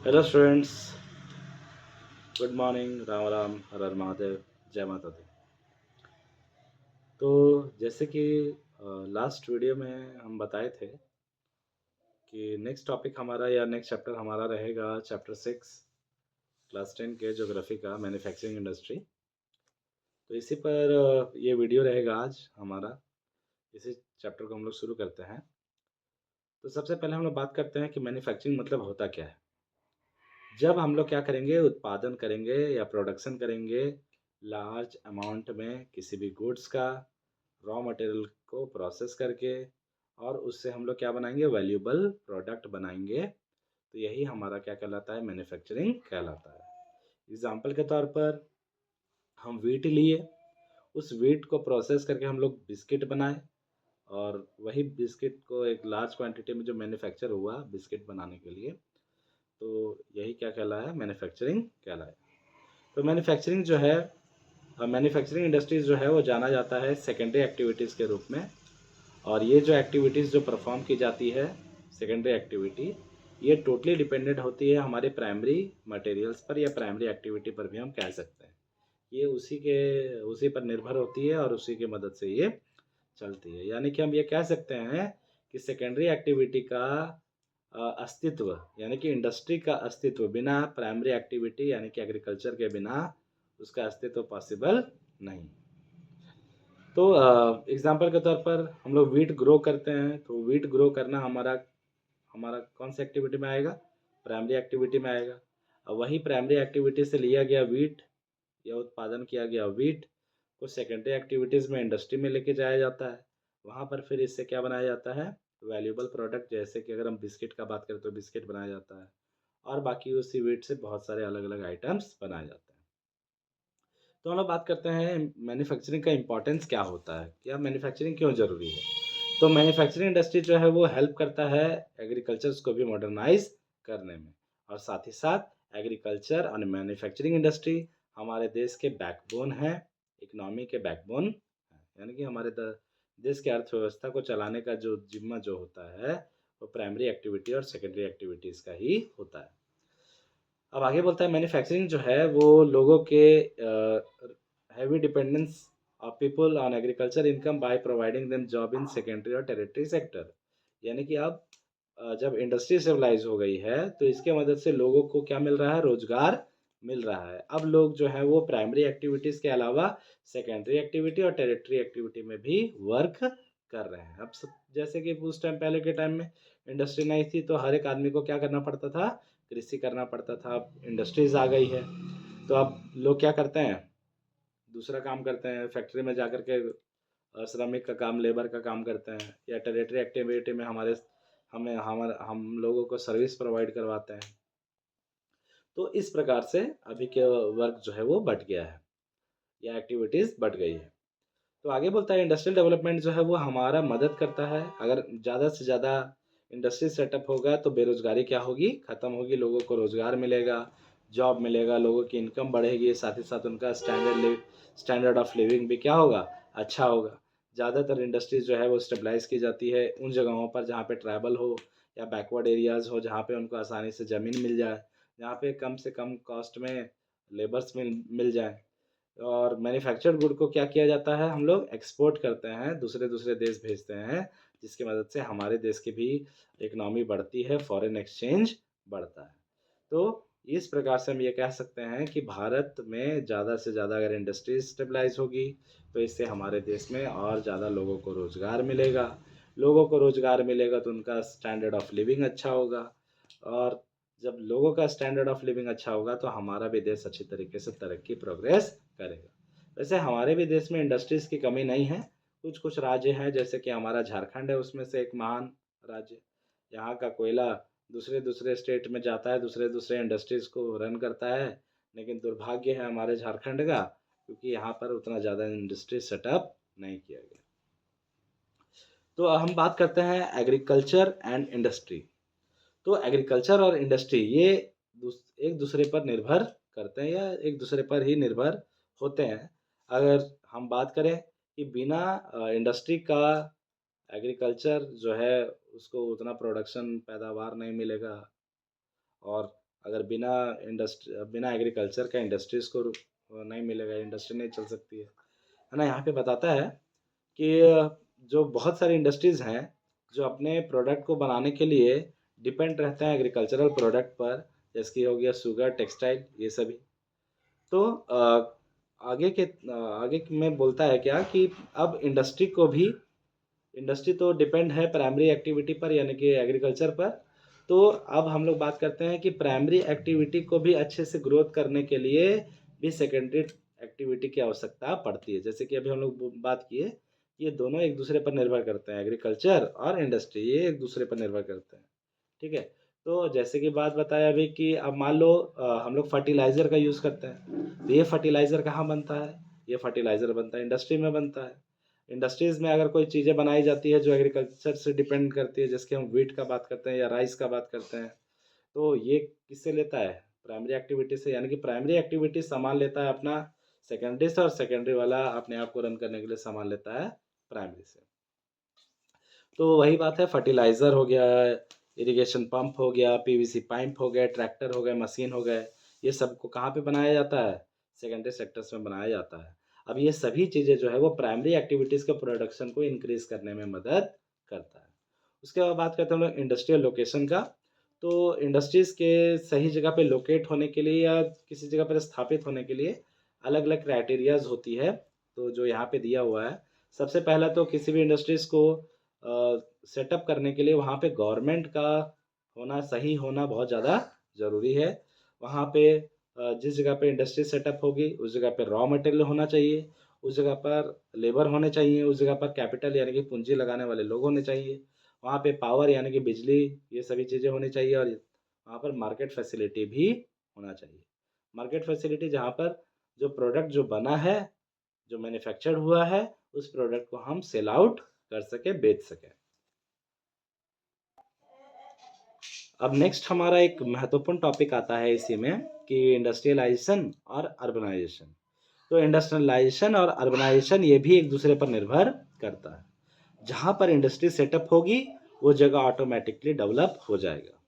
Hello students, good morning. Ram Ram, Har Har Mahadev, जय माता दी। तो जैसे कि लास्ट वीडियो में हम बताए थे कि नेक्स्ट टॉपिक हमारा या नेक्स्ट चैप्टर हमारा रहेगा चैप्टर 6 क्लास 10 के ज्योग्राफी का मैन्युफैक्चरिंग इंडस्ट्री। तो इसी पर ये वीडियो रहेगा आज हमारा। इसी चैप्टर को हम लोग शुरू करते हैं। तो सबसे पहले हम लोग बात करते हैं कि मैन्युफैक्चरिंग मतलब होता क्या है। जब हम लोग क्या करेंगे, उत्पादन करेंगे या प्रोडक्शन करेंगे लार्ज अमाउंट में किसी भी गुड्स का, रॉ मटेरियल को प्रोसेस करके, और उससे हम लोग क्या बनाएंगे, वैल्यूएबल प्रोडक्ट बनाएंगे। तो यही हमारा क्या कहलाता है, मैन्युफैक्चरिंग कहलाता है। एग्जाम्पल के तौर पर हम वीट लिए, उस वीट को प्रोसेस करके हम लोग बिस्किट बनाए, और वही बिस्किट को एक लार्ज क्वांटिटी में जो मैन्युफैक्चर हुआ बिस्किट बनाने के लिए, तो यही क्या कहलाया, मैन्युफैक्चरिंग कहलाया। तो मैन्युफैक्चरिंग जो है, मैन्युफैक्चरिंग इंडस्ट्रीज जो है वो जाना जाता है सेकेंडरी एक्टिविटीज़ के रूप में। और ये जो एक्टिविटीज़ जो परफॉर्म की जाती है, सेकेंडरी एक्टिविटी, ये टोटली डिपेंडेंट होती है हमारे प्राइमरी मटेरियल्स पर या प्राइमरी एक्टिविटी पर भी हम कह सकते हैं। ये उसी पर निर्भर होती है और उसी की मदद से ये चलती है। यानी कि हम ये कह सकते हैं कि सेकेंडरी एक्टिविटी का अस्तित्व, यानी कि इंडस्ट्री का अस्तित्व बिना प्राइमरी एक्टिविटी यानी कि एग्रीकल्चर के बिना उसका अस्तित्व पॉसिबल नहीं। तो एग्जांपल के तौर पर हम लोग वीट ग्रो करते हैं, तो वीट ग्रो करना हमारा हमारा कौन सी एक्टिविटी में आएगा, प्राइमरी एक्टिविटी में आएगा। अब वही प्राइमरी एक्टिविटी से लिया गया वीट या उत्पादन किया गया वीट को सेकेंडरी एक्टिविटीज़ में इंडस्ट्री में लेके जाया जाता है। वहाँ पर फिर इससे क्या बनाया जाता है, वैल्यूएबल प्रोडक्ट। जैसे कि अगर हम बिस्किट का बात करें तो बिस्किट बनाया जाता है, और बाकी उसी वीट से बहुत सारे अलग अलग आइटम्स बनाए जाते हैं। तो हम लोग बात करते हैं मैन्युफैक्चरिंग का इम्पोर्टेंस क्या होता है, क्या मैन्युफैक्चरिंग क्यों ज़रूरी है। तो मैन्युफैक्चरिंग इंडस्ट्री जो है वो हेल्प करता है एग्रीकल्चर्स को भी मॉडर्नाइज करने में, और साथ ही साथ एग्रीकल्चर और मैन्युफैक्चरिंग इंडस्ट्री हमारे देश के बैकबोन है, इकोनॉमी के बैकबोन है। यानी कि हमारे देश के अर्थव्यवस्था को चलाने का जो जिम्मा जो होता है वो प्राइमरी एक्टिविटी और सेकेंडरी एक्टिविटीज़ का ही होता है। अब आगे बोलता है मैन्युफैक्चरिंग जो है वो लोगों के heavy dependence of people on agriculture income by providing them job in secondary और टेरिटरी सेक्टर। यानी कि अब जब इंडस्ट्री सिविलाइज हो गई है तो इसके मदद से लोगों को क्या मिल रहा है, रोजगार मिल रहा है। अब लोग जो है वो प्राइमरी एक्टिविटीज़ के अलावा सेकेंडरी एक्टिविटी और टेरिटरी एक्टिविटी में भी वर्क कर रहे हैं। अब जैसे कि उस टाइम, पहले के टाइम में इंडस्ट्री नहीं थी तो हर एक आदमी को क्या करना पड़ता था, कृषि करना पड़ता था। अब इंडस्ट्रीज आ गई है तो अब लोग क्या करते हैं, दूसरा काम करते हैं, फैक्ट्री में जाकर के श्रमिक का काम, लेबर का काम करते हैं, या टेरिटरी एक्टिविटी में हम लोगों को सर्विस प्रोवाइड करवाते हैं। तो इस प्रकार से अभी के वर्क जो है वो बढ़ गया है, या एक्टिविटीज़ बढ़ गई है। तो आगे बोलता है इंडस्ट्रियल डेवलपमेंट जो है वो हमारा मदद करता है। अगर ज़्यादा से ज़्यादा इंडस्ट्री सेटअप होगा तो बेरोजगारी क्या होगी, ख़त्म होगी, लोगों को रोज़गार मिलेगा, जॉब मिलेगा, लोगों की इनकम बढ़ेगी, साथ ही साथ उनका स्टैंडर्ड ऑफ लिविंग भी क्या होगा, अच्छा होगा। ज़्यादातर इंडस्ट्रीज जो है वो स्टेबलाइज की जाती है उन जगहों पर जहाँ पे ट्राइबल हो या बैकवर्ड एरियाज़ हो, जहाँ पे उनको आसानी से ज़मीन मिल जाए, जहाँ पे कम से कम कॉस्ट में लेबर्स मिल मिल जाए। और मैन्युफैक्चर्ड गुड को क्या किया जाता है, हम लोग एक्सपोर्ट करते हैं, दूसरे दूसरे देश भेजते हैं, जिसकी मदद से हमारे देश की भी इकनॉमी बढ़ती है, फॉरेन एक्सचेंज बढ़ता है। तो इस प्रकार से हम ये कह सकते हैं कि भारत में ज़्यादा से ज़्यादा अगर इंडस्ट्रीज स्टेबलाइज होगी तो इससे हमारे देश में और ज़्यादा लोगों को रोज़गार मिलेगा। लोगों को रोज़गार मिलेगा तो उनका स्टैंडर्ड ऑफ लिविंग अच्छा होगा, और जब लोगों का स्टैंडर्ड ऑफ लिविंग अच्छा होगा तो हमारा भी देश अच्छी तरीके से तरक्की प्रोग्रेस करेगा। वैसे हमारे भी देश में इंडस्ट्रीज़ की कमी नहीं है। कुछ कुछ राज्य हैं, जैसे कि हमारा झारखंड है, उसमें से एक महान राज्य। यहाँ का कोयला दूसरे दूसरे स्टेट में जाता है, दूसरे दूसरे इंडस्ट्रीज़ को रन करता है। लेकिन दुर्भाग्य है हमारे झारखंड का, क्योंकि यहाँ पर उतना ज़्यादा इंडस्ट्री सेटअप नहीं किया गया। तो हम बात करते हैं एग्रीकल्चर एंड इंडस्ट्री। तो एग्रीकल्चर और इंडस्ट्री ये एक दूसरे पर निर्भर करते हैं, या एक दूसरे पर ही निर्भर होते हैं। अगर हम बात करें कि बिना इंडस्ट्री का एग्रीकल्चर जो है उसको उतना प्रोडक्शन पैदावार नहीं मिलेगा, और अगर बिना एग्रीकल्चर का इंडस्ट्रीज़ को नहीं मिलेगा, इंडस्ट्री नहीं चल सकती है ना? यहाँ पे बताता है कि जो बहुत सारी इंडस्ट्रीज़ हैं, जो अपने प्रोडक्ट को बनाने के लिए डिपेंड रहते हैं एग्रीकल्चरल प्रोडक्ट पर, जैसे कि हो गया शुगर, टेक्सटाइल, ये सभी। तो आगे में बोलता है क्या कि अब इंडस्ट्री तो डिपेंड है प्राइमरी एक्टिविटी पर, यानी कि एग्रीकल्चर पर। तो अब हम लोग बात करते हैं कि प्राइमरी एक्टिविटी को भी अच्छे से ग्रोथ करने के लिए भी सेकेंडरी एक्टिविटी की आवश्यकता पड़ती है। जैसे कि अभी हम लोग बात किए, ये दोनों एक दूसरे पर निर्भर करते हैं, एग्रीकल्चर और इंडस्ट्री, ये एक दूसरे पर निर्भर करते हैं। ठीक है? तो जैसे कि बात बताया अभी कि अब मान लो हम लोग फर्टिलाइज़र का यूज़ करते हैं, तो ये फर्टिलाइज़र कहाँ बनता है? ये फर्टिलाइज़र बनता है इंडस्ट्री में बनता है। इंडस्ट्रीज़ में अगर कोई चीज़ें बनाई जाती है जो एग्रीकल्चर से डिपेंड करती है, जैसे कि हम व्हीट का बात करते हैं या राइस का बात करते हैं, तो ये किससे लेता है? प्राइमरी एक्टिविटी से, यानी कि प्राइमरी एक्टिविटी सामान लेता है अपना सेकेंडरी से, और सेकेंडरी वाला अपने आप को रन करने के लिए सामान लेता है प्राइमरी से। तो वही बात है, फर्टिलाइज़र हो गया, इरिगेशन पंप हो गया, पीवीसी पाइप हो गया, ट्रैक्टर हो गए, मशीन हो गए, ये सब को कहाँ पे बनाया जाता है? सेकेंडरी सेक्टर्स में बनाया जाता है। अब ये सभी चीज़ें जो है वो प्राइमरी एक्टिविटीज़ के प्रोडक्शन को इंक्रीज़ करने में मदद करता है। उसके बाद बात करते हैं हम लोग इंडस्ट्रियल लोकेशन का। तो इंडस्ट्रीज़ के सही जगह पे लोकेट होने के लिए या किसी जगह पर स्थापित होने के लिए अलग-अलग क्राइटेरियाज़ होती है, तो जो यहाँ पे दिया हुआ है। सबसे पहला तो किसी भी इंडस्ट्रीज़ को सेटअप करने के लिए वहाँ पे गवर्नमेंट का सही होना बहुत ज़्यादा ज़रूरी है। वहाँ पे जिस जगह पे इंडस्ट्री सेटअप होगी, उस जगह पे रॉ मटेरियल होना चाहिए, उस जगह पर लेबर होने चाहिए, उस जगह पर कैपिटल यानी कि पूँजी लगाने वाले लोग होने चाहिए। वहाँ पे पावर यानी कि बिजली, ये सभी चीज़ें होनी चाहिए, और वहाँ पर मार्केट फैसिलिटी भी होना चाहिए। मार्केट फैसिलिटी जहाँ पर जो प्रोडक्ट जो बना है, जो मैन्युफैक्चर्ड हुआ है, उस प्रोडक्ट को हम सेल आउट कर सकें, बेच सकें। अब नेक्स्ट हमारा एक महत्वपूर्ण टॉपिक आता है इसी में कि इंडस्ट्रियलाइजेशन और अर्बनाइजेशन। तो इंडस्ट्रियलाइजेशन और अर्बनाइजेशन ये भी एक दूसरे पर निर्भर करता है। जहाँ पर इंडस्ट्री सेटअप होगी, वो जगह ऑटोमेटिकली डेवलप हो जाएगा।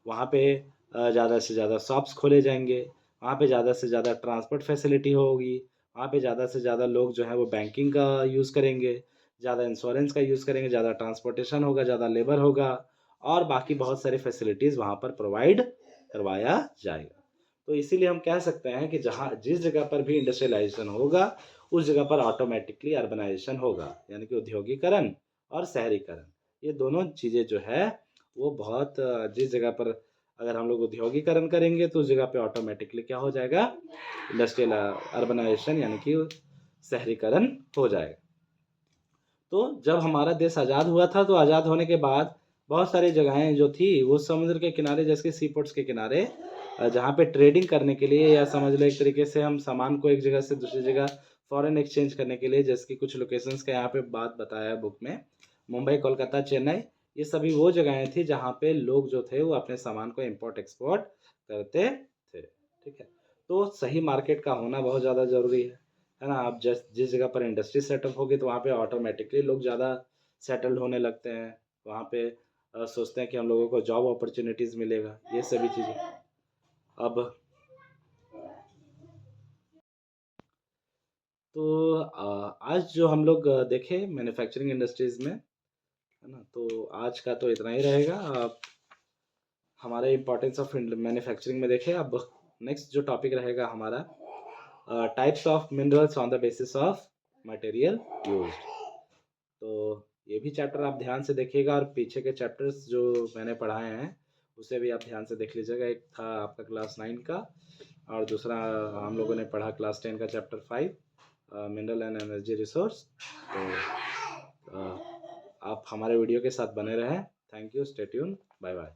वहाँ पे ज़्यादा से ज़्यादा शॉप्स खोले जाएंगे, वहाँ पे ज़्यादा से ज़्यादा ट्रांसपोर्ट फैसिलिटी होगी, वहाँ पे ज़्यादा से ज़्यादा लोग जो है वो बैंकिंग का यूज़ करेंगे, ज़्यादा इंश्योरेंस का यूज़ करेंगे, ज़्यादा ट्रांसपोर्टेशन होगा, ज़्यादा लेबर होगा, और बाकी बहुत सारी फैसिलिटीज़ वहाँ पर प्रोवाइड करवाया जाएगा। तो इसीलिए हम कह सकते हैं कि जहाँ जिस जगह पर भी इंडस्ट्रियलाइजेशन होगा, उस जगह पर ऑटोमेटिकली अर्बनाइजेशन होगा, यानी कि औद्योगिकरण और शहरीकरण। ये दोनों चीज़ें जो है वो बहुत जिस जगह पर अगर हम लोग औद्योगिकरण करेंगे, तो उस जगह पे ऑटोमेटिकली क्या हो जाएगा? इंडस्ट्रियल अर्बनाइजेशन यानी कि शहरीकरण हो जाएगा। तो जब हमारा देश आज़ाद हुआ था, तो आज़ाद होने के बाद बहुत सारी जगहें जो थी वो समुद्र के किनारे, जैसे सी पोर्ट्स के किनारे, जहाँ पे ट्रेडिंग करने के लिए, या समझ लो एक तरीके से हम सामान को एक जगह से दूसरी जगह फॉरेन एक्सचेंज करने के लिए, जैसे कि कुछ लोकेशंस का यहाँ पे बात बताया है बुक में, मुंबई, कोलकाता, चेन्नई, ये सभी वो जगहें थी जहाँ पे लोग जो थे वो अपने सामान को इम्पोर्ट एक्सपोर्ट करते थे। ठीक है? तो सही मार्केट का होना बहुत ज़्यादा ज़रूरी है ना? आप जिस जगह पर इंडस्ट्री सेटअप होगी, तो वहाँ पे ऑटोमेटिकली लोग ज़्यादा सेटल्ड होने लगते हैं। वहाँ पे सोचते हैं कि हम लोगों को जॉब अपॉर्चुनिटीज़ मिलेगा, ये सभी चीज़ें। अब तो आज जो हम लोग देखे मैन्युफैक्चरिंग इंडस्ट्रीज़ में, है ना? तो आज का तो इतना ही रहेगा। हमारे इम्पोर्टेंस ऑफ मैन्युफैक्चरिंग में देखें। अब नेक्स्ट जो टॉपिक रहेगा हमारा, types of minerals on the basis of material used. तो ये भी चैप्टर आप ध्यान से देखिएगा, और पीछे के चैप्टर्स जो मैंने पढ़ाए हैं उसे भी आप ध्यान से देख लीजिएगा। एक था आपका क्लास 9 का, और दूसरा हम लोगों ने पढ़ा क्लास 10 का chapter 5, mineral and energy resource. तो आप हमारे वीडियो के साथ बने रहें। Thank you, stay tune, bye bye.